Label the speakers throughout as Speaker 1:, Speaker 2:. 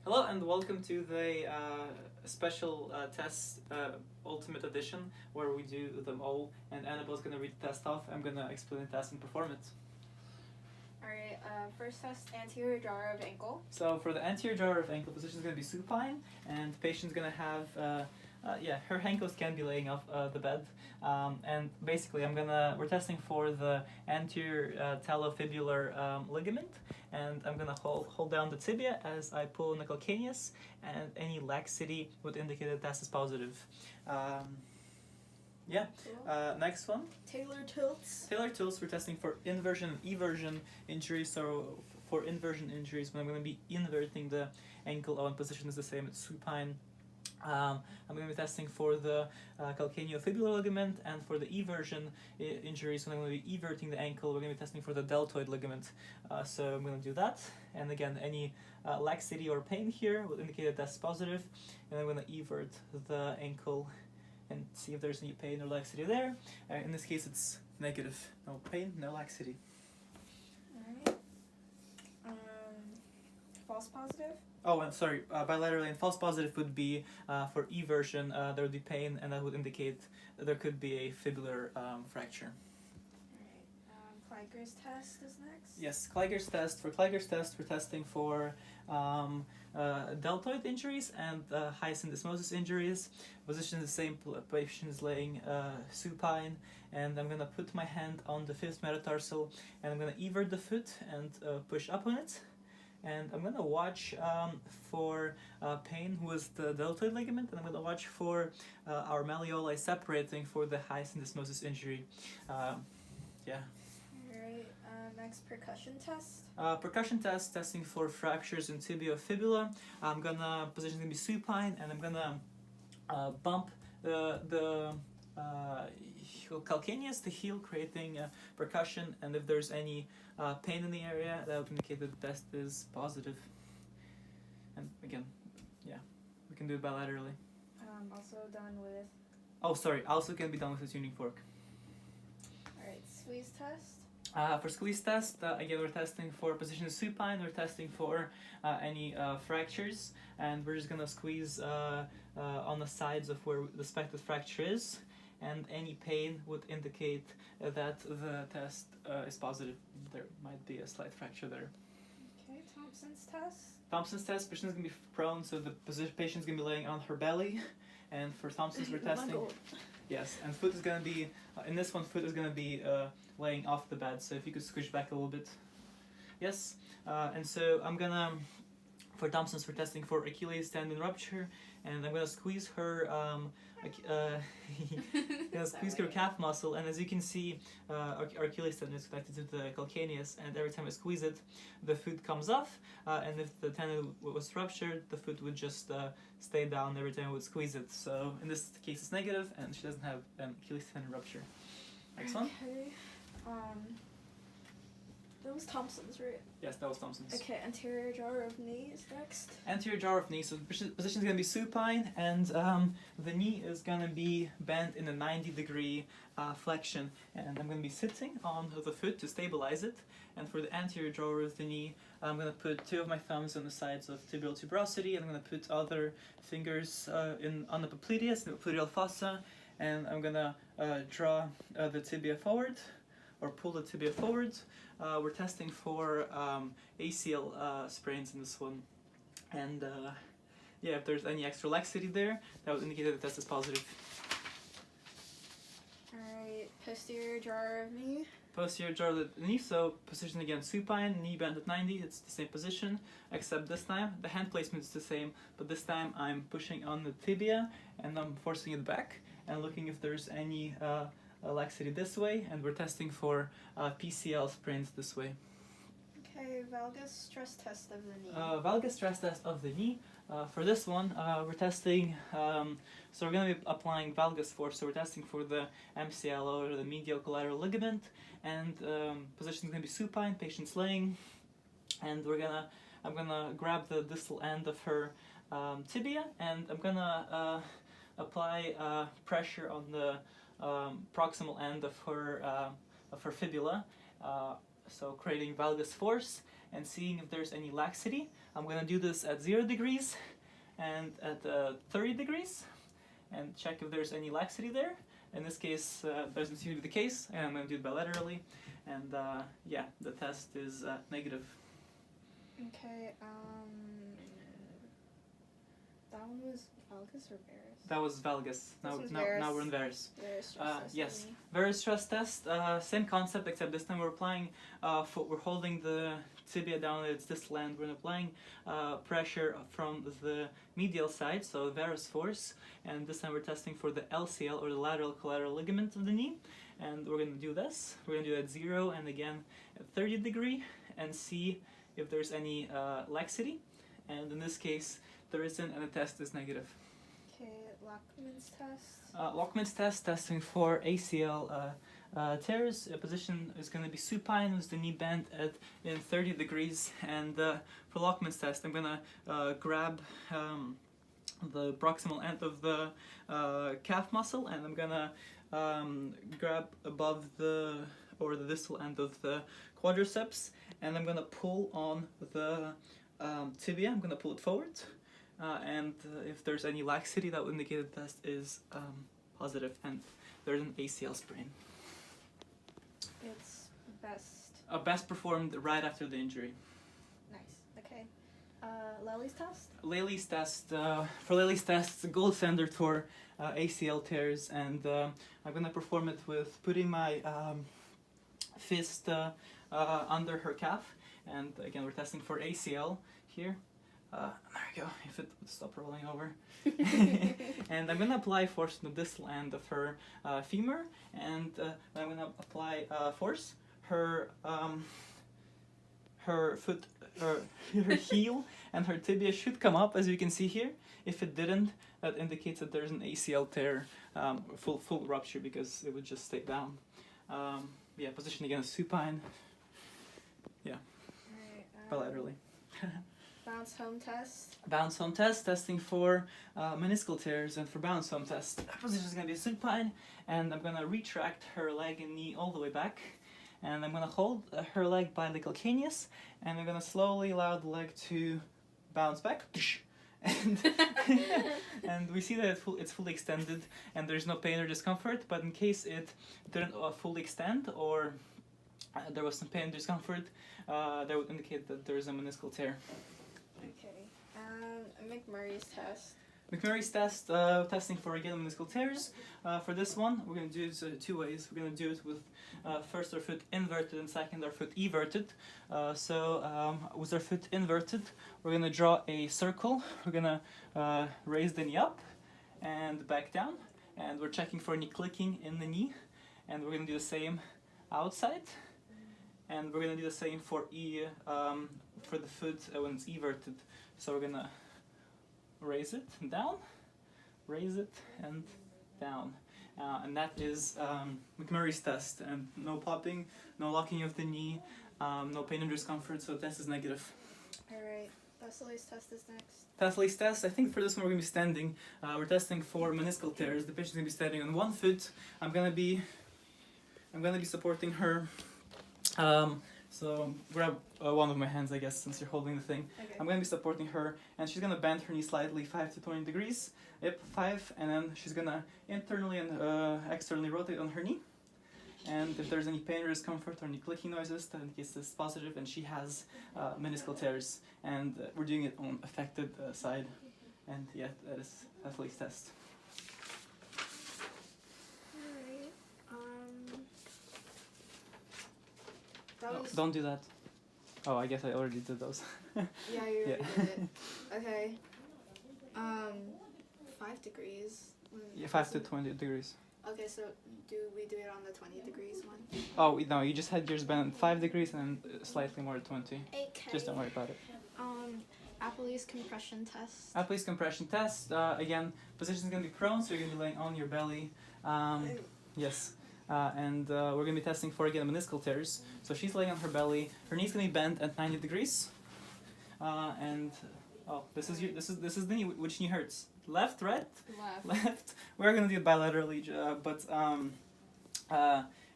Speaker 1: Hello and welcome to the special test Ultimate Edition where we do them all, and Annabelle's going to read the test off. I'm going to explain the test and perform it.
Speaker 2: Alright, first test, anterior drawer of ankle.
Speaker 1: So for the anterior drawer of ankle position is going to be supine, and the patient's going to have her ankles can be laying off the bed, and basically we're testing for the anterior talofibular ligament, and I'm gonna hold down the tibia as I pull on the calcaneus, and any laxity would indicate that test is positive. Next one.
Speaker 2: Talar tilts.
Speaker 1: Talar tilts, we're testing for inversion and eversion injuries. So for inversion injuries, when I'm going to be inverting the ankle, one position is the same, it's supine. I'm going to be testing for the calcaneofibular ligament, and for the eversion injuries, when I'm going to be everting the ankle, we're going to be testing for the deltoid ligament. So I'm going to do that, and again, any laxity or pain here will indicate that that's positive, and I'm going to evert the ankle and see if there's any pain or laxity there. In this case, it's negative. No pain, no laxity.
Speaker 2: Alright. False positive.
Speaker 1: Oh, and sorry, bilaterally, and false positive would be for eversion, there would be pain, and that would indicate that there could be a fibular fracture.
Speaker 2: Alright, Kleiger's test is next.
Speaker 1: Yes, Kleiger's test. For Kleiger's test, we're testing for deltoid injuries and high syndesmosis injuries. Position is the same, patient is laying supine, and I'm going to put my hand on the fifth metatarsal, and I'm going to evert the foot and push up on it. And I'm going to watch for pain with the deltoid ligament, and I'm going to watch for our malleoli separating for the high syndesmosis injury.
Speaker 2: Alright, next percussion test.
Speaker 1: Percussion test, testing for fractures in tibiofibula. I'm going to, position is going to be supine, and I'm going to bump the calcaneus, the heel, creating percussion, and if there's any pain in the area, that would indicate that the test is positive. And again, we can do it bilaterally.
Speaker 2: Also done with...
Speaker 1: Oh, sorry, also can be done with a tuning fork.
Speaker 2: Alright, squeeze test.
Speaker 1: For squeeze test, again, we're testing for position supine, we're testing for any fractures, and we're just going to squeeze on the sides of where the suspected fracture is, and any pain would indicate that the test is positive. There might be a slight fracture there.
Speaker 2: Okay, Thompson's test.
Speaker 1: Thompson's test, patient is going to be prone, so the patient is going to be laying on her belly, and for Thompson's we're testing... Yes, and foot is going to be, in this one, foot is going to be laying off the bed, so if you could squish back a little bit. Yes, and so I'm going to, for Thompson's, we're testing for Achilles tendon rupture, and I'm going to squeeze her, squeeze her calf muscle, and as you can see, our Achilles tendon is connected to the calcaneus, and every time I squeeze it, the foot comes off, and if the tendon was ruptured, the foot would just stay down every time I would squeeze it. So in this case, it's negative, and she doesn't have an Achilles tendon rupture. Next one.
Speaker 2: Okay. That was Thompson's, right?
Speaker 1: Yes, that was Thompson's.
Speaker 2: Okay, anterior drawer of knee is next.
Speaker 1: Anterior drawer of knee, so the position is going to be supine, and the knee is going to be bent in a 90-degree flexion, and I'm going to be sitting on the foot to stabilize it. And for the anterior drawer of the knee, I'm going to put two of my thumbs on the sides of tibial tuberosity, and I'm going to put other fingers on the popliteus, the popliteal fossa, and I'm going to draw the tibia forward, or pull the tibia forward. We're testing for ACL sprains in this one, and if there's any extra laxity there, that would indicate that the test is positive.
Speaker 2: Alright, posterior drawer of knee.
Speaker 1: Posterior drawer of the knee, so position again supine, knee bent at 90, it's the same position, except this time the hand placement is the same, but this time I'm pushing on the tibia and I'm forcing it back and looking if there's any laxity this way, and we're testing for PCL sprains this way.
Speaker 2: Okay, valgus stress test of the knee.
Speaker 1: Valgus stress test of the knee. For this one, we're testing, so we're going to be applying valgus force, so we're testing for the MCL, or the medial collateral ligament, and position is going to be supine, patient's laying, and I'm going to grab the distal end of her tibia, and I'm going to apply pressure on the proximal end of her fibula, so creating valgus force, and seeing if there's any laxity. I'm going to do this at 0 degrees and at 30 degrees and check if there's any laxity there. In this case, doesn't seem to be the case, and I'm going to do it bilaterally. And yeah, the test is negative.
Speaker 2: Okay, that one was valgus or varus?
Speaker 1: That was valgus. Now we're in varus.
Speaker 2: Varus stress test
Speaker 1: Yes,
Speaker 2: only.
Speaker 1: varus stress test. Same concept, except this time we're applying. We're holding the tibia down at its distal end. We're applying pressure from the medial side, so varus force. And this time we're testing for the LCL, or the lateral collateral ligament of the knee. And we're going to do this. We're going to do it at 0 and again at 30 degree and see if there's any laxity. And in this case, there isn't, and the test is negative.
Speaker 2: Okay, Lockman's test.
Speaker 1: Lockman's test, testing for ACL tears. Position is going to be supine with the knee bent in 30 degrees. And for Lockman's test, I'm going to grab the proximal end of the calf muscle, and I'm going to grab above the distal end of the quadriceps, and I'm going to pull on the tibia. I'm going to pull it forward. And if there's any laxity, that would indicate the test is positive and there's an ACL sprain.
Speaker 2: It's best.
Speaker 1: Best performed right after the injury.
Speaker 2: Nice. Okay. Lely's test.
Speaker 1: Lely's test. For Lely's test, it's a gold standard for ACL tears, and I'm going to perform it with putting my fist under her calf, and again we're testing for ACL here. There we go, if it would stop rolling over. And I'm going to apply force on the distal end of her femur, and I'm going to apply force. Her foot, her heel and her tibia should come up, as you can see here. If it didn't, that indicates that there's an ACL tear, full rupture, because it would just stay down. Yeah, position again is supine. Yeah,
Speaker 2: Alright,
Speaker 1: bilaterally.
Speaker 2: bounce home test.
Speaker 1: Bounce home test, testing for meniscal tears, and for bounce home test, position is going to be supine, and I'm going to retract her leg and knee all the way back, and I'm going to hold her leg by the calcaneus, and I'm going to slowly allow the leg to bounce back, and and we see that it's fully extended, and there's no pain or discomfort. But in case it didn't fully extend, or there was some pain and discomfort, that would indicate that there's a meniscal tear.
Speaker 2: Okay. McMurray's test.
Speaker 1: McMurray's test, testing for again meniscal tears. For this one, we're going to do it two ways. We're going to do it with first our foot inverted and second our foot everted. So with our foot inverted, we're going to draw a circle. We're going to raise the knee up and back down, and we're checking for any clicking in the knee. And we're going to do the same outside, and we're going to do the same for the foot when it's everted. So we're going to raise it and down, raise it and down. And that is McMurray's test, and no popping, no locking of the knee, no pain and discomfort, so the test is negative.
Speaker 2: Alright, Thessaly's test is next.
Speaker 1: Thessaly's test, I think for this one we're going to be standing. We're testing for meniscal tears. The patient's going to be standing on one foot. I'm going to be supporting her. So grab one of my hands, I guess, since you're holding the thing.
Speaker 2: Okay.
Speaker 1: I'm going to be supporting her, and she's going to bend her knee slightly 5 to 20 degrees. Yep, 5, and then she's going to internally and externally rotate on her knee. And if there's any pain or discomfort or any clicking noises, that indicates this is positive, and she has meniscal tears. And we're doing it on affected side. And yeah, that is Thessaly's test.
Speaker 2: Alright.
Speaker 1: Don't do that. Oh, I guess I already did those.
Speaker 2: Yeah, you already
Speaker 1: Yeah.
Speaker 2: did it. Okay. 5 degrees.
Speaker 1: Yeah, 5 to 20 degrees.
Speaker 2: Okay, so do we do it on the 20 degrees one?
Speaker 1: Oh, no, you just had yours bent 5 degrees and then slightly more at 20.
Speaker 2: Okay.
Speaker 1: Just don't worry about it.
Speaker 2: Appley's compression test.
Speaker 1: Appley's compression test. Again, position is going to be prone, so you're going to be laying on your belly. Yes. And we're going to be testing for, again, meniscal tears. So she's laying on her belly. Her knee's going to be bent at 90 degrees. And this is the knee. Which knee hurts? Left, right?
Speaker 2: Left.
Speaker 1: Left. We're going to do it bilaterally, but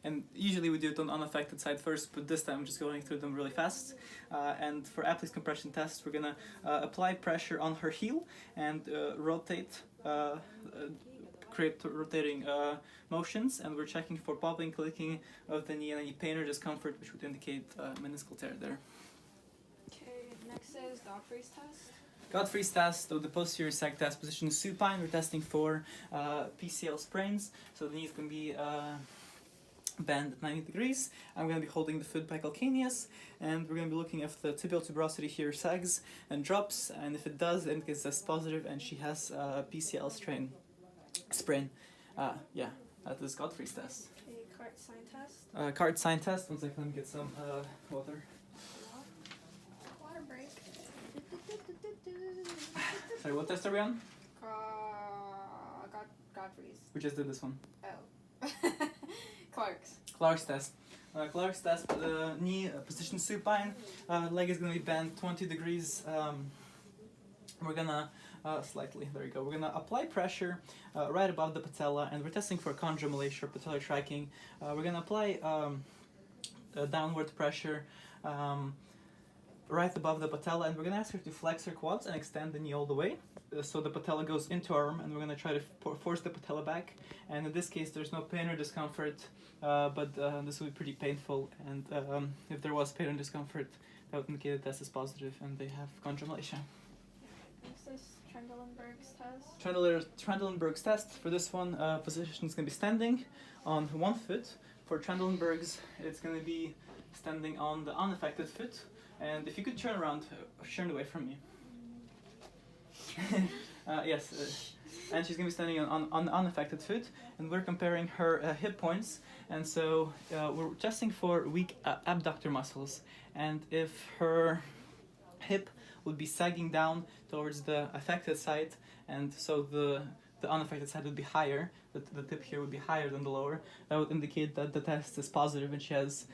Speaker 1: And usually we do it on the unaffected side first, but this time I'm just going through them really fast. And for Apley's compression test, we're gonna apply pressure on her heel and rotate, create rotating motions, and we're checking for popping, clicking of the knee and any pain or discomfort, which would indicate meniscal tear there.
Speaker 2: Okay, next is Godfrey's test.
Speaker 1: Godfrey's test of the posterior sag test, position supine. We're testing for PCL sprains, so the knee is going to be bend at 90 degrees. I'm going to be holding the foot by calcaneus, and we're going to be looking if the tibial tuberosity here sags and drops, and if it does, it indicates that's positive, and she has a PCL sprain. Yeah, that is Godfrey's test.
Speaker 2: Okay, cart sign test.
Speaker 1: Cart sign test. 1 second, let me get some water.
Speaker 2: Water break.
Speaker 1: Sorry, what test are we on?
Speaker 2: Godfrey's.
Speaker 1: We just did this one.
Speaker 2: Oh.
Speaker 1: Clark's test. Clark's test, knee position supine, leg is going to be bent 20 degrees. We're gonna slightly, there you go. We're gonna apply pressure right above the patella, and we're testing for chondromalacia or patellar tracking. We're gonna apply downward pressure right above the patella, and we're gonna ask her to flex her quads and extend the knee all the way. So the patella goes into our arm, and we're gonna try to force the patella back. And in this case, there's no pain or discomfort, but this will be pretty painful. And if there was pain or discomfort, that would indicate the test is positive and they have chondromalacia.
Speaker 2: Next is Trendelenburg's test.
Speaker 1: Trendelenburg's test. For this one, position is gonna be standing on one foot. For Trendelenburg's, it's gonna be standing on the unaffected foot. And if you could turn around, turn away from me. Yes, and she's gonna be standing on the unaffected foot, and we're comparing her hip points, and so we're testing for weak abductor muscles, and if her hip would be sagging down towards the affected side, and so the unaffected side would be higher, the tip here would be higher than the lower, that would indicate that the test is positive and she has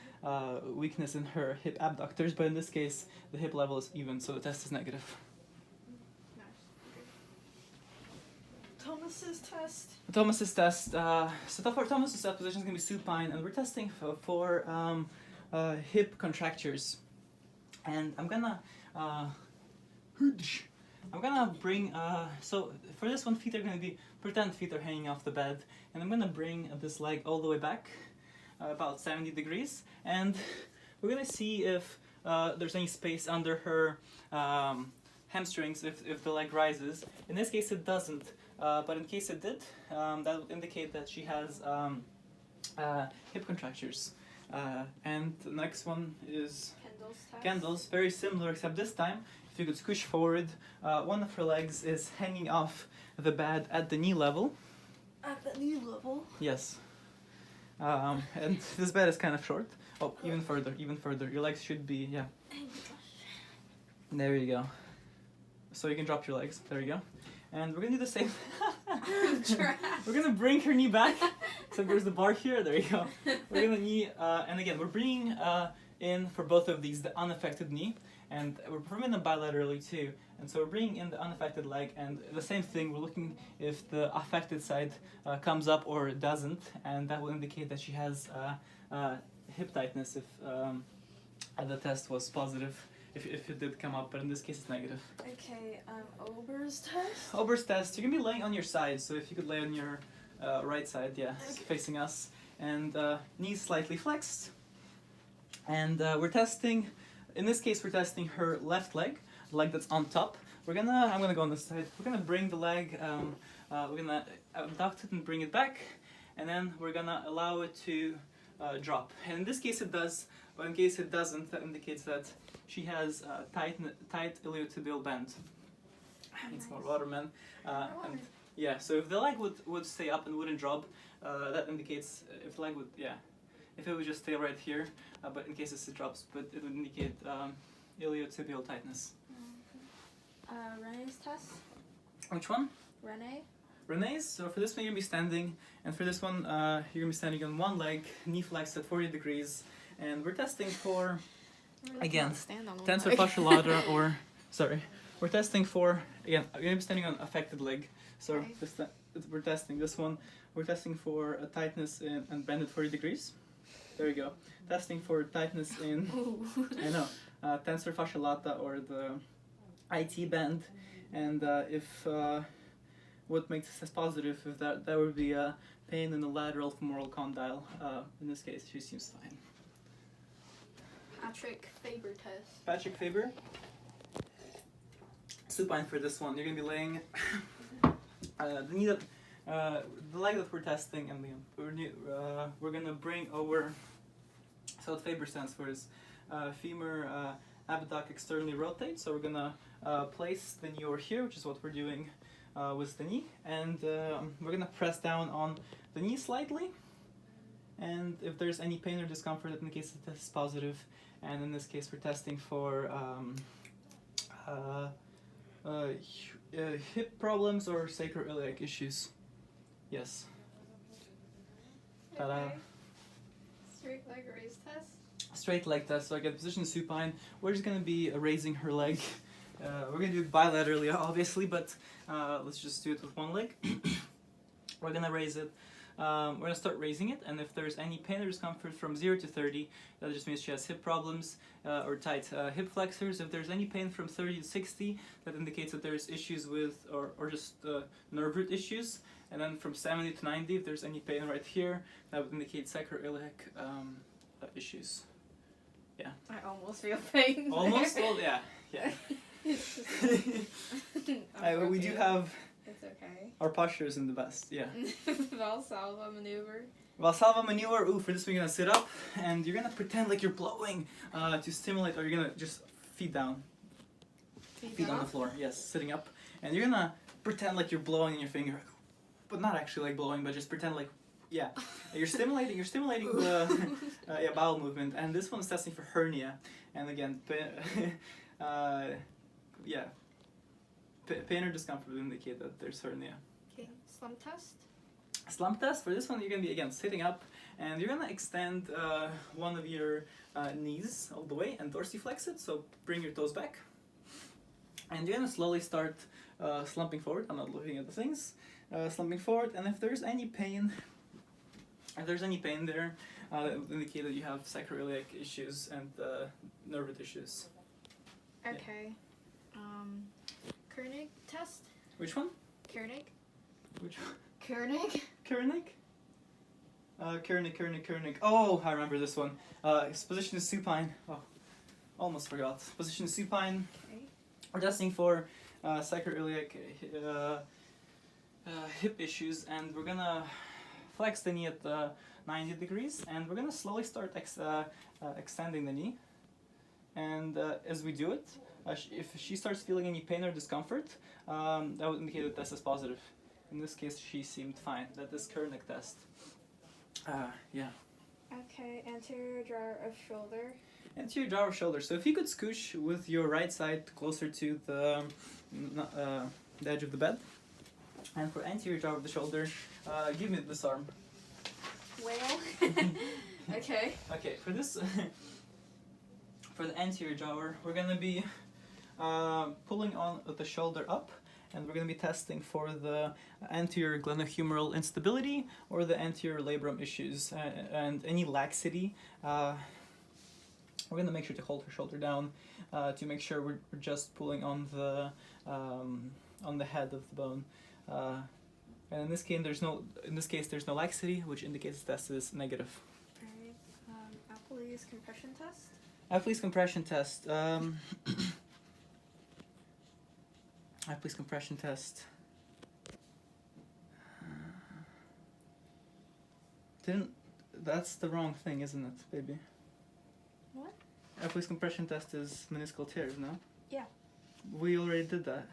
Speaker 1: weakness in her hip abductors, but in this case the hip level is even, so the test is negative.
Speaker 2: Thomas's test.
Speaker 1: Thomas's test. So for Thomas's test, position is going to be supine, and we're testing for hip contractures. And I'm gonna bring. So for this one, feet are going to be pretend feet are hanging off the bed, and I'm gonna bring this leg all the way back, about 70 degrees, and we're gonna see if there's any space under her hamstrings if the leg rises. In this case, it doesn't. But in case it did, that would indicate that she has hip contractures. And the next one is Kendall's, very similar, except this time, if you could squish forward, one of her legs is hanging off the bed at the knee level.
Speaker 2: At the knee level?
Speaker 1: Yes. And this bed is kind of short. Oh, even further. Your legs should be, yeah. There you go. So you can drop your legs. There you go. And we're gonna do the same. We're gonna bring her knee back. So there's the bar here. There you go. We're gonna knee, and again, we're bringing in for both of these the unaffected knee, and we're performing them bilaterally too. And so we're bringing in the unaffected leg, and the same thing. We're looking if the affected side comes up or doesn't, and that will indicate that she has hip tightness if the test was positive. If it did come up, but in this case it's negative.
Speaker 2: Okay, Ober's test?
Speaker 1: Ober's test, you're going to be laying on your side, so if you could lay on your right side, yeah, okay. Facing us, and knees slightly flexed. And we're testing, in this case we're testing her left leg, the leg that's on top. I'm gonna go on this side. We're gonna bring the leg, we're gonna abduct it and bring it back, and then we're gonna allow it to drop. And in this case it does, but in case it doesn't, that indicates that she has tight iliotibial bend. Needs more water, man. And yeah, so if the leg would stay up and wouldn't drop, that indicates if the leg would, yeah, if it would just stay right here, but in case it drops, but it would indicate iliotibial tightness.
Speaker 2: Renee's test?
Speaker 1: Which one? Renee's. So for this one you're gonna be standing, and for this one you're gonna be standing on one leg, knee flexed at 40 degrees, and we're testing for, again, tensor fascial ladder, or, sorry, we're testing for, again, you're going to be standing on affected leg, so
Speaker 2: okay.
Speaker 1: we're testing this one, we're testing for a tightness and bend at 40 degrees, There you go. Testing for tightness in, I know, tensor fascia lata or the IT band, and if what makes this positive, if that would be pain in the lateral femoral condyle. In this case, she seems fine.
Speaker 2: Patrick Faber test.
Speaker 1: Patrick Faber. Supine for this one. You're gonna be laying the knee that, the leg that we're testing, and we're gonna bring over. So what Faber stands for is femur abduct externally rotate. So we're gonna place the knee over here, which is what we're doing with the knee, and we're gonna press down on the knee slightly. And if there's any pain or discomfort, that indicates that this is positive. And in this case, we're testing for hip problems or sacroiliac issues. Yes. Ta-da.
Speaker 2: Okay. Straight leg raise test.
Speaker 1: Straight leg test. So I get position supine. We're just gonna be raising her leg. We're gonna do it bilaterally, obviously, but let's just do it with one leg. We're gonna raise it. We're gonna start raising it, and if there's any pain or discomfort from 0 to 30, that just means she has hip problems or tight hip flexors. If there's any pain from 30 to 60, that indicates that there's issues with or just nerve root issues. And then from 70 to 90, if there's any pain right here, that would indicate sacroiliac issues. Yeah.
Speaker 2: I almost feel pain.
Speaker 1: Almost? Well, yeah.
Speaker 2: It's just
Speaker 1: We do have.
Speaker 2: It's okay.
Speaker 1: Our posture isn't the best, yeah.
Speaker 2: Valsalva maneuver.
Speaker 1: Valsalva maneuver, ooh, for this one you're gonna sit up and you're gonna pretend like you're blowing to stimulate, or you're gonna just feet down. Feet on the floor, yes, sitting up. And you're gonna pretend like you're blowing in your finger, but not actually like blowing, but just pretend like, yeah. You're stimulating the bowel movement, and this one's testing for hernia. And again, yeah. Pain or discomfort would indicate that there's hernia.
Speaker 2: Okay, slump test.
Speaker 1: Slump test, for this one you're going to be, again, sitting up, and you're going to extend one of your knees all the way and dorsiflex it, so bring your toes back. And you're going to slowly start slumping forward. I'm not looking at the things. Slumping forward, and if there's any pain there, that would indicate that you have sacroiliac issues and nerve root issues.
Speaker 2: Okay. Koenig test?
Speaker 1: Which one?
Speaker 2: Koenig?
Speaker 1: Which one?
Speaker 2: Koenig?
Speaker 1: Koenig? Koenig. Oh, I remember this one. His position is supine. Oh, almost forgot. Position is supine.
Speaker 2: Okay.
Speaker 1: We're testing for sacroiliac hip issues, and we're gonna flex the knee at 90 degrees, and we're gonna slowly start extending the knee. And as we do it, if she starts feeling any pain or discomfort, that would indicate that test is positive. In this case, she seemed fine. That is Koenig test. Yeah.
Speaker 2: Okay, anterior drawer of shoulder.
Speaker 1: Anterior drawer of shoulder. So if you could scooch with your right side closer to the edge of the bed. And for anterior drawer of the shoulder, give me this arm.
Speaker 2: Whale. Okay.
Speaker 1: Okay, for this, for the anterior drawer, we're gonna be pulling on the shoulder up, and we're going to be testing for the anterior glenohumeral instability or the anterior labrum issues and any laxity. We're going to make sure to hold her shoulder down to make sure we're just pulling on the head of the bone. And in this case, there's no laxity, which indicates the test is negative.
Speaker 2: Alright. Apley's compression test.
Speaker 1: Apley's compression test. Apley's compression test. That's the wrong thing, isn't it, baby?
Speaker 2: What?
Speaker 1: Apley's compression test is meniscal tears, no?
Speaker 2: Yeah.
Speaker 1: We already did that.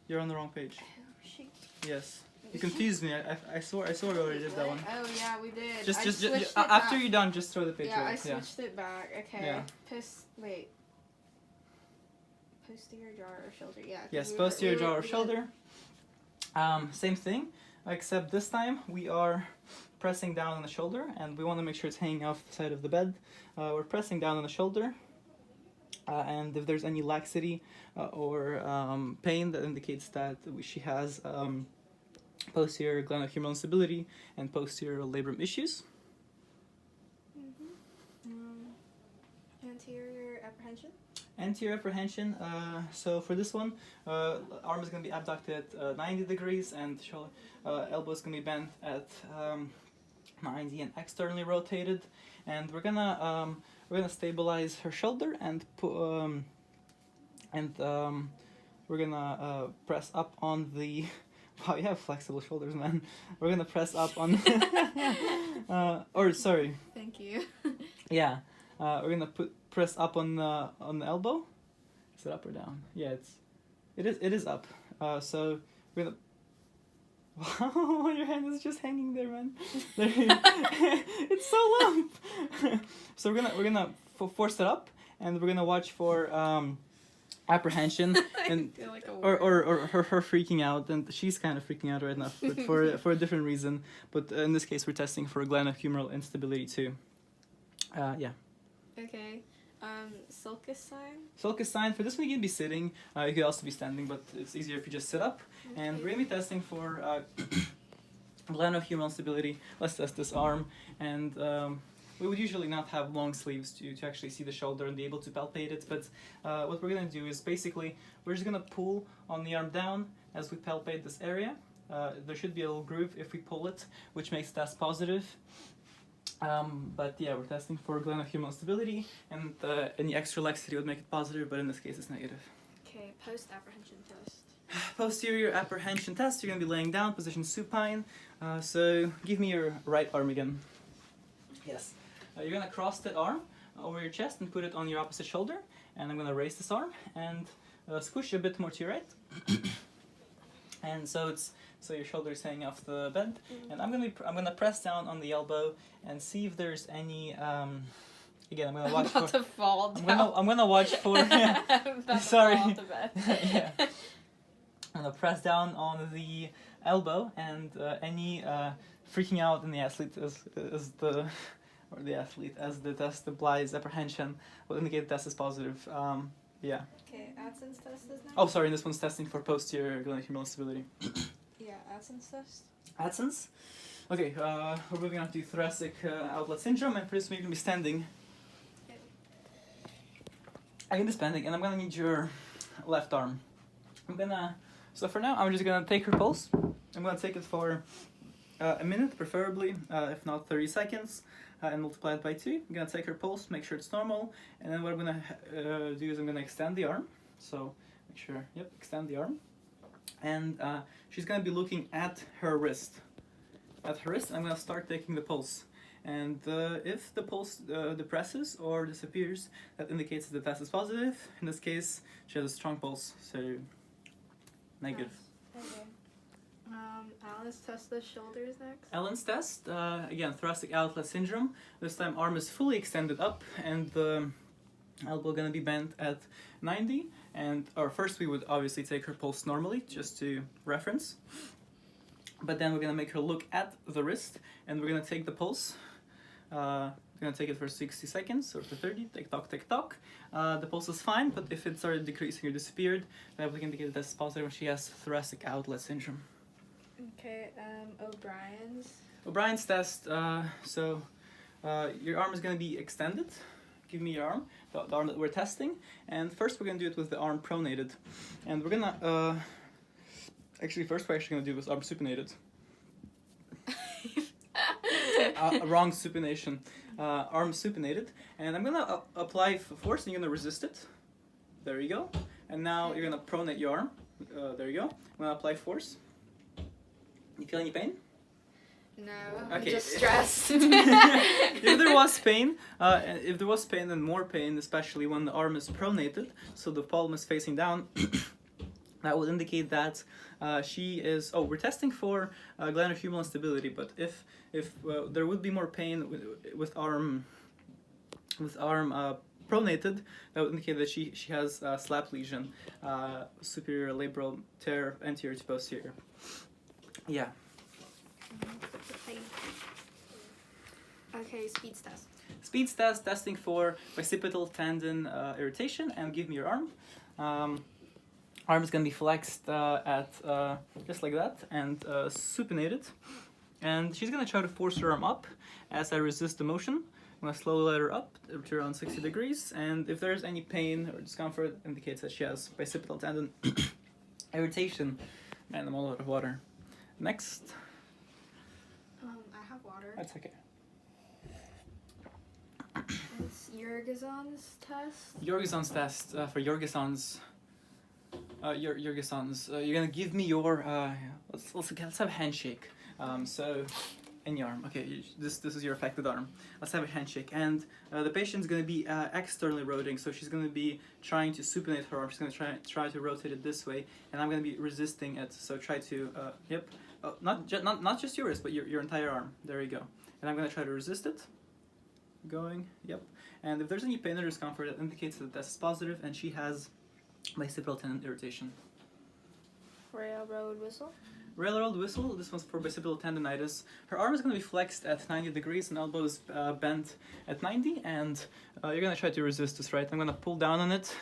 Speaker 1: You're on the wrong page.
Speaker 2: Oh, shoot.
Speaker 1: Yes. You confused me. I swore we already did that one.
Speaker 2: Oh yeah, we did.
Speaker 1: Just after you're done, just throw the page
Speaker 2: Yeah,
Speaker 1: away.
Speaker 2: I switched it back. Okay.
Speaker 1: Yeah.
Speaker 2: Wait. Posterior drawer or shoulder? Yeah.
Speaker 1: Yes, posterior drawer or shoulder. Same thing, except this time we are pressing down on the shoulder, and we want to make sure it's hanging off the side of the bed. We're pressing down on the shoulder, and if there's any laxity or pain, that indicates that she has posterior glenohumeral instability and posterior labrum issues.
Speaker 2: anterior apprehension.
Speaker 1: Anterior apprehension. So for this one, arm is going to be abducted at 90 degrees, and elbow is going to be bent at 90 and externally rotated. And we're gonna stabilize her shoulder and we're gonna press up on the. Wow, you have flexible shoulders, man. We're gonna press up on. Sorry.
Speaker 2: Thank you.
Speaker 1: Yeah, we're gonna press up on the elbow. Is it up or down? Yeah, it is up. So we're gonna. Wow, your hand is just hanging there, man. It's so limp. So we're gonna force it up, and we're gonna watch for apprehension and
Speaker 2: like
Speaker 1: or her freaking out, and she's kind of freaking out right now, but for a different reason. But in this case, we're testing for glenohumeral instability too. Yeah.
Speaker 2: Okay. Sulcus sign.
Speaker 1: Sulcus sign. For this one, you can be sitting. You could also be standing, but it's easier if you just sit up.
Speaker 2: Okay.
Speaker 1: And we're gonna be testing for glenohumeral instability. Let's test this arm, and we would usually not have long sleeves to actually see the shoulder and be able to palpate it. But what we're gonna do is basically we're just gonna pull on the arm down as we palpate this area. There should be a little groove if we pull it, which makes the test positive. But yeah, we're testing for glenohumeral stability, and any extra laxity would make it positive, but in this case it's negative.
Speaker 2: Okay, post-apprehension test.
Speaker 1: Posterior apprehension test, you're going to be laying down, position supine. So give me your right arm again. Yes. You're going to cross that arm over your chest and put it on your opposite shoulder, and I'm going to raise this arm and squish a bit more to your right. And so your shoulder is hanging off the bed, and I'm gonna press down on the elbow and see if there's any. Again, I'm gonna watch
Speaker 2: about
Speaker 1: for.
Speaker 2: To fall down.
Speaker 1: I'm gonna watch for. Sorry.
Speaker 2: To fall off the bed.
Speaker 1: Yeah. I'm gonna press down on the elbow, and any freaking out in the athlete as the test implies apprehension will indicate the test is positive. Yeah.
Speaker 2: Okay, Adson's test is next.
Speaker 1: Oh, sorry. This one's testing for posterior glenohumeral stability.
Speaker 2: Yeah, Adson's test.
Speaker 1: Adson's? Okay, we're moving on to thoracic outlet syndrome, and for this one you're going to be standing.
Speaker 2: Okay.
Speaker 1: I can be standing, and I'm going to need your left arm. So for now, I'm just going to take her pulse. I'm going to take it for a minute, preferably, if not 30 seconds, and multiply it by 2. I'm going to take her pulse, make sure it's normal, and then what I'm going to do is I'm going to extend the arm. So make sure, extend the arm. And she's going to be looking at her wrist. I'm going to start taking the pulse. And if the pulse depresses or disappears, that indicates that the test is positive. In this case, she has a strong pulse, so negative.
Speaker 2: Nice. Okay. Alan's test, the shoulders next.
Speaker 1: Allen's test, again, thoracic outlet syndrome. This time arm is fully extended up, and the elbow going to be bent at 90. First we would obviously take her pulse normally, just to reference. But then we're going to make her look at the wrist, and we're going to take the pulse. We're going to take it for 60 seconds, or for 30, tick tock, tick tock. The pulse is fine, but if it started decreasing or disappeared, that would indicate that that's positive when she has thoracic outlet syndrome.
Speaker 2: Okay,
Speaker 1: O'Brien's test, your arm is going to be extended. Give me your arm, the arm that we're testing. And first we're going to do it with the arm pronated. And we're going to, first we're actually going to do it with arm supinated. Wrong supination. Arm supinated. And I'm going to apply force, and you're going to resist it. There you go. And now you're going to pronate your arm. There you go. I'm going to apply force. You feel any pain?
Speaker 2: No,
Speaker 1: okay.
Speaker 2: I'm just stressed.
Speaker 1: If there was pain, then more pain, especially when the arm is pronated, so the palm is facing down, that would indicate that she is. Oh, we're testing for glenohumeral instability, but if there would be more pain with arm pronated, that would indicate that she has a slap lesion, superior labral tear, anterior to posterior. Yeah.
Speaker 2: Okay, speeds test.
Speaker 1: Speeds test, testing for bicipital tendon irritation, and give me your arm. Arm is going to be flexed at just like that, and supinated. And she's going to try to force her arm up as I resist the motion. gonna slowly let her up to around 60 degrees, and if there's any pain or discomfort, indicates that she has bicipital tendon irritation. Man, I'm all out of water. Next.
Speaker 2: I have water.
Speaker 1: That's okay.
Speaker 2: It's Jorgensen's test.
Speaker 1: Jorgensen's test for Jorgensen's. Jorgensen's. You're gonna give me your. Let's have a handshake. So, in your arm. Okay, this is your affected arm. Let's have a handshake. And the patient's gonna be externally rotating, so she's gonna be trying to supinate her arm. She's gonna try to rotate it this way, and I'm gonna be resisting it. So try to. Yep. Not just your wrist, but your entire arm. There you go. And I'm gonna try to resist it. Going. Yep. And if there's any pain or discomfort, that indicates that that's positive, and she has bicipital tendon irritation.
Speaker 2: Railroad whistle.
Speaker 1: Railroad whistle. This one's for bicipital tendonitis. Her arm is going to be flexed at 90 degrees and elbow is bent at 90, and you're going to try to resist this, right? I'm going to pull down on it,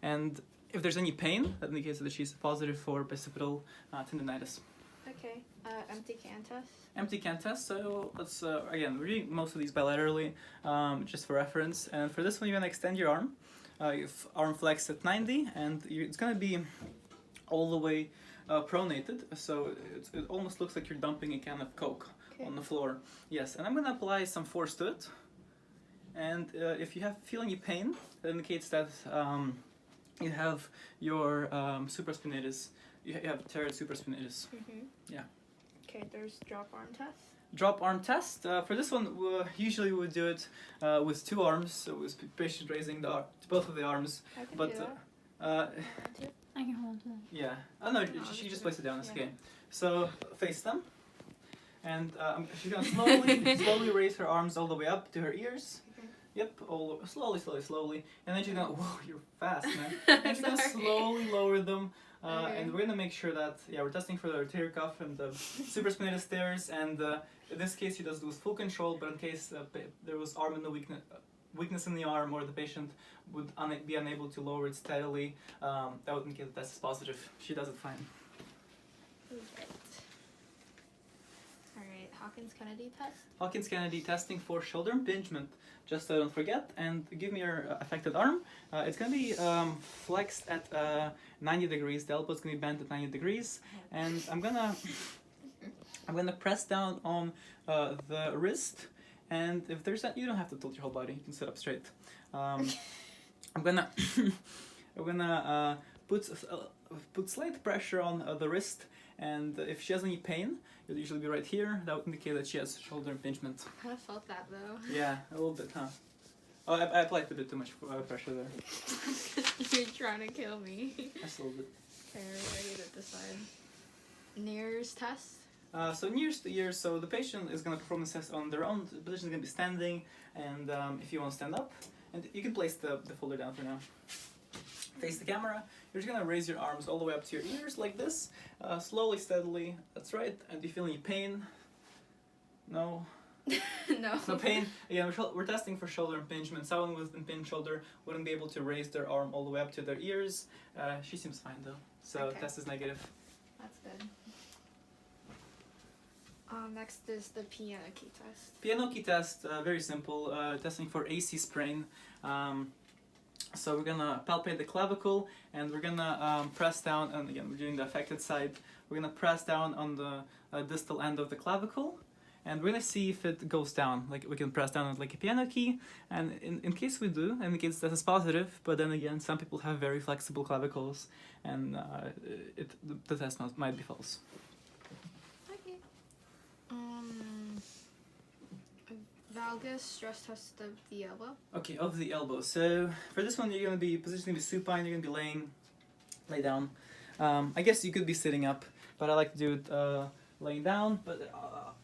Speaker 1: and if there's any pain, that indicates that she's positive for bicipital tendonitis.
Speaker 2: Okay. Empty can test.
Speaker 1: Empty can test. So let's again, we're doing most of these bilaterally, just for reference. And for this one, you're gonna extend your arm. Arm flexed at 90, and it's gonna be all the way pronated. So it almost looks like you're dumping a can of Coke on the floor. Yes, and I'm gonna apply some force to it. And if you feel any pain, that indicates that you have your supraspinatus. You have tered supraspinatus. Yeah.
Speaker 2: Okay, there's drop arm test.
Speaker 1: Drop arm test. For this one, usually we would do it with two arms, so with the patient raising both of the arms.
Speaker 2: I can
Speaker 1: But
Speaker 2: do that.
Speaker 3: I can hold that.
Speaker 1: Yeah. Oh no, she just placed it down. It's okay. So face them, and she's gonna slowly raise her arms all the way up to her ears.
Speaker 2: Okay.
Speaker 1: Yep, slowly, and then she's gonna. Whoa, you're fast, man. And she's gonna slowly lower them. And we're gonna make sure that we're testing for the rotator cuff and the supraspinatus stairs, and in this case she does it with full control. But in case there was arm in the weakness in the arm, or the patient would be unable to lower it steadily, that would indicate that that's positive. She does it fine.
Speaker 2: Perfect. Alright, Hawkins-Kennedy test.
Speaker 1: Hawkins-Kennedy testing for shoulder impingement, just so I don't forget. And give me your affected arm. It's going to be flexed at 90 degrees. The elbow is going to be bent at 90 degrees. And I'm gonna press down on the wrist. And if there's you don't have to tilt your whole body. You can sit up straight. I'm gonna put slight pressure on the wrist. And if she has any pain, it'll usually be right here. That would indicate that she has shoulder impingement.
Speaker 2: I kind of felt that though.
Speaker 1: Yeah, a little bit, huh? Oh, I applied a bit too much pressure there.
Speaker 2: You're trying to kill me.
Speaker 1: Just a little bit.
Speaker 2: Okay, we're ready to decide. Nears test.
Speaker 1: So nears to ears, so the patient is going to perform this test on their own. The position is going to be standing, and if you want to stand up, and you can place the folder down for now. Face the camera. You're just going to raise your arms all the way up to your ears like this, slowly, steadily. That's right. And do you feel any pain? No?
Speaker 2: No.
Speaker 1: No pain? Yeah, we're testing for shoulder impingement. Someone with impinged shoulder wouldn't be able to raise their arm all the way up to their ears. She seems fine though, so
Speaker 2: Okay.
Speaker 1: test is negative.
Speaker 2: That's good. Next is the piano key test.
Speaker 1: Piano key test, very simple, testing for AC sprain. So we're gonna palpate the clavicle, and we're gonna press down, and again we're doing the affected side. We're gonna press down on the distal end of the clavicle, and we're gonna see if it goes down. Like we can press down on it like a piano key, and in case we do, indicates that it's positive. But then again, some people have very flexible clavicles, and the test might be false.
Speaker 2: Okay. Valgus stress test of the elbow.
Speaker 1: Okay, of the elbow. So for this one, you're gonna be positioning the supine. You're gonna be lay down. I guess you could be sitting up, but I like to do it laying down. But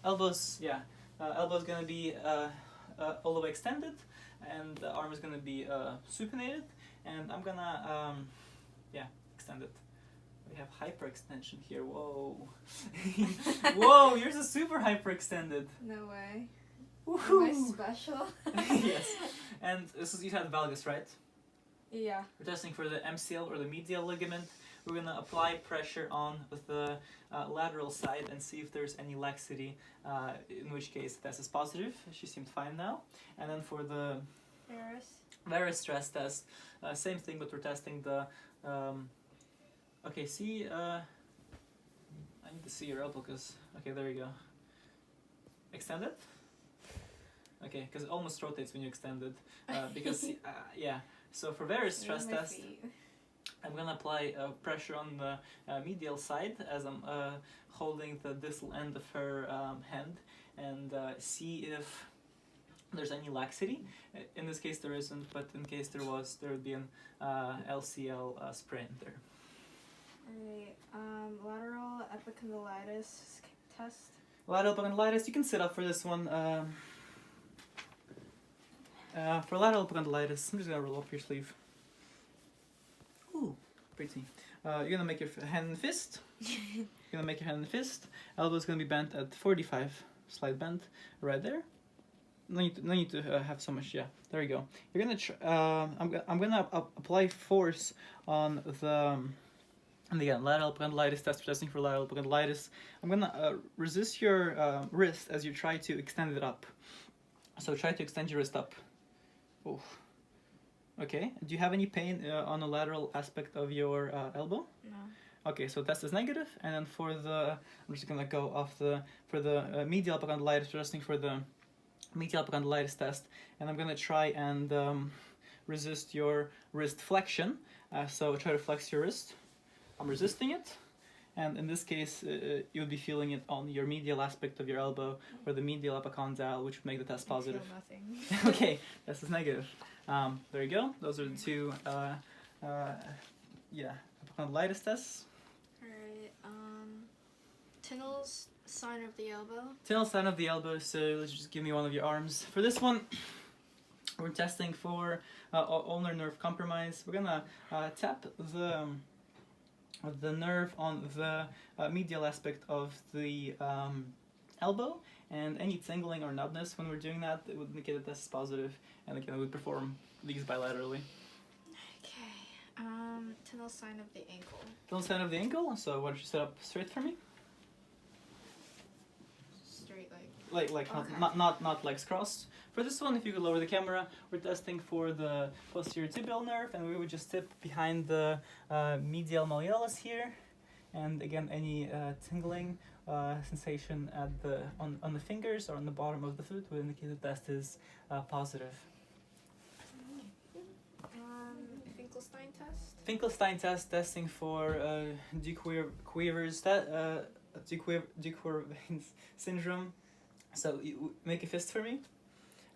Speaker 1: elbows, elbow's gonna be all the way extended, and the arm is gonna be supinated, and I'm gonna extend it. We have hyperextension here. Whoa, whoa! Yours is super hyperextended.
Speaker 2: No way.
Speaker 1: Woohoo!
Speaker 2: Am I special?
Speaker 1: Yes. And this is, you had valgus, right?
Speaker 2: Yeah.
Speaker 1: We're testing for the MCL or the medial ligament. we're gonna apply pressure on the lateral side and see if there's any laxity, in which case the test is positive. She seemed fine now. And then for the varus stress test, same thing, but we're testing the, okay, see, I need to see your elbow because, okay, there you go. Extend it. Okay, because it almost rotates when you extend it. Because, yeah, so for varus stress test, I'm gonna apply pressure on the medial side as I'm holding the distal end of her hand and see if there's any laxity. In this case there isn't, but in case there was, there would be an LCL sprain there.
Speaker 2: Alright, lateral epicondylitis test.
Speaker 1: Lateral epicondylitis, you can sit up for this one. For lateral epicondylitis, I'm just gonna roll up your sleeve. Ooh, pretty. You're gonna make your hand in fist. You're gonna make your hand in fist. Elbow's gonna be bent at 45, slight bend, right there. No need to have so much. Yeah, there you go. You're gonna. I'm gonna apply force on the. And again, lateral epicondylitis test, testing for lateral epicondylitis. I'm gonna resist your wrist as you try to extend it up. So try to extend your wrist up. Oh. Okay. Do you have any pain on the lateral aspect of your elbow?
Speaker 2: No.
Speaker 1: Okay, so test is negative, and then for the, I'm just gonna go off for the medial epicondylitis, testing for the medial epicondylitis test, and I'm gonna try and resist your wrist flexion. So try to flex your wrist. I'm resisting it, and in this case, you'll be feeling it on your medial aspect of your elbow or the medial epicondyle, which would make the test positive.
Speaker 2: I feel nothing.
Speaker 1: Okay, test is negative. There you go. Those are the two, yeah, epicondylitis tests.
Speaker 2: Alright, Tinel's sign of the elbow.
Speaker 1: Tinel sign of the elbow. So let's just give me one of your arms. For this one, we're testing for ulnar nerve compromise. We're gonna tap the nerve on the medial aspect of the elbow, and any tingling or numbness when we're doing that, it would indicate that test is positive, and again, we would perform these bilaterally.
Speaker 2: Okay, Tinel sign of the ankle.
Speaker 1: Tinel sign of the ankle, so why don't you sit up straight for me?
Speaker 2: Straight leg.
Speaker 1: Like
Speaker 2: Okay.
Speaker 1: not legs crossed. For this one, if you could lower the camera, we're testing for the posterior tibial nerve, and we would just tip behind the medial malleolus here, and again, any tingling sensation at the on the fingers or on the bottom of the foot would indicate the test is positive.
Speaker 2: Finkelstein test.
Speaker 1: Finkelstein test, testing for De Quervain's syndrome. So you make a fist for me.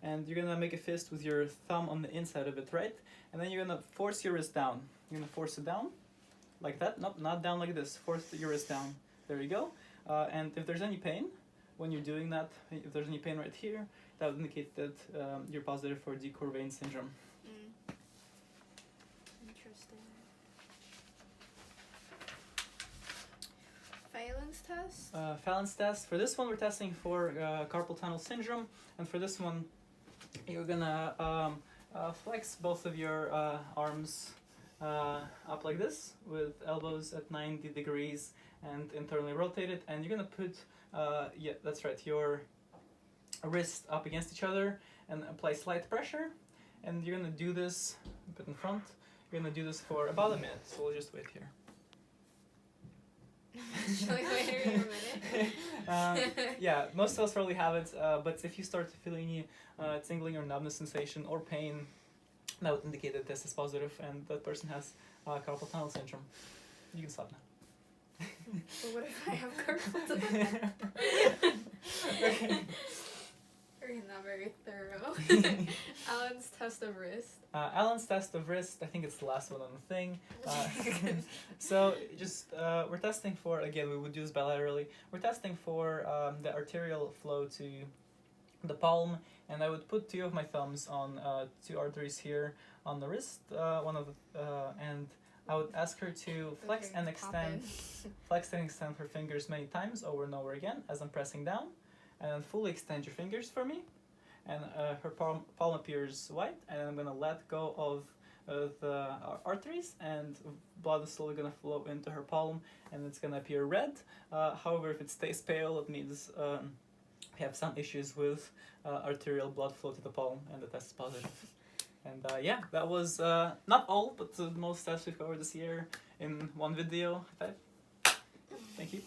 Speaker 1: And you're gonna make a fist with your thumb on the inside of it, right? And then you're gonna force your wrist down. You're gonna force it down, like that. Nope, not down like this. Force your wrist down. There you go. And if there's any pain when you're doing that, if there's any pain right here, that would indicate that you're positive for De Quervain's syndrome.
Speaker 2: Interesting. Phalen's test.
Speaker 1: Phalen's test. For this one, we're testing for carpal tunnel syndrome, and for this one, you're gonna flex both of your arms up like this with elbows at 90 degrees and internally rotated, and you're gonna put, yeah, that's right, your wrist up against each other and apply slight pressure, and you're gonna do this, put in front, you're gonna do this for about a minute, so we'll just wait here.
Speaker 2: Shall we wait here a minute?
Speaker 1: Yeah, most of us probably have it, but if you start to feel any tingling or numbness sensation or pain, that would indicate that this is positive and that person has carpal tunnel syndrome. You can stop now.
Speaker 2: But what if I have carpal tunnel?
Speaker 1: Okay.
Speaker 2: We're not very thorough. Alan's test of wrist.
Speaker 1: Alan's test of wrist, I think it's the last one on the thing. So just, we're testing for, again, we would do this bilaterally, we're testing for the arterial flow to the palm, and I would put two of my thumbs on two arteries here on the wrist, and I would ask her to flex and extend her fingers many times over and over again as I'm pressing down, and then fully extend your fingers for me. And her palm appears white, and I'm gonna let go of the arteries, and blood is slowly gonna flow into her palm, and it's gonna appear red. However, if it stays pale, it means we have some issues with arterial blood flow to the palm, and the test is positive. And yeah, that was not all, but the most tests we've covered this year in one video. High five. Thank you.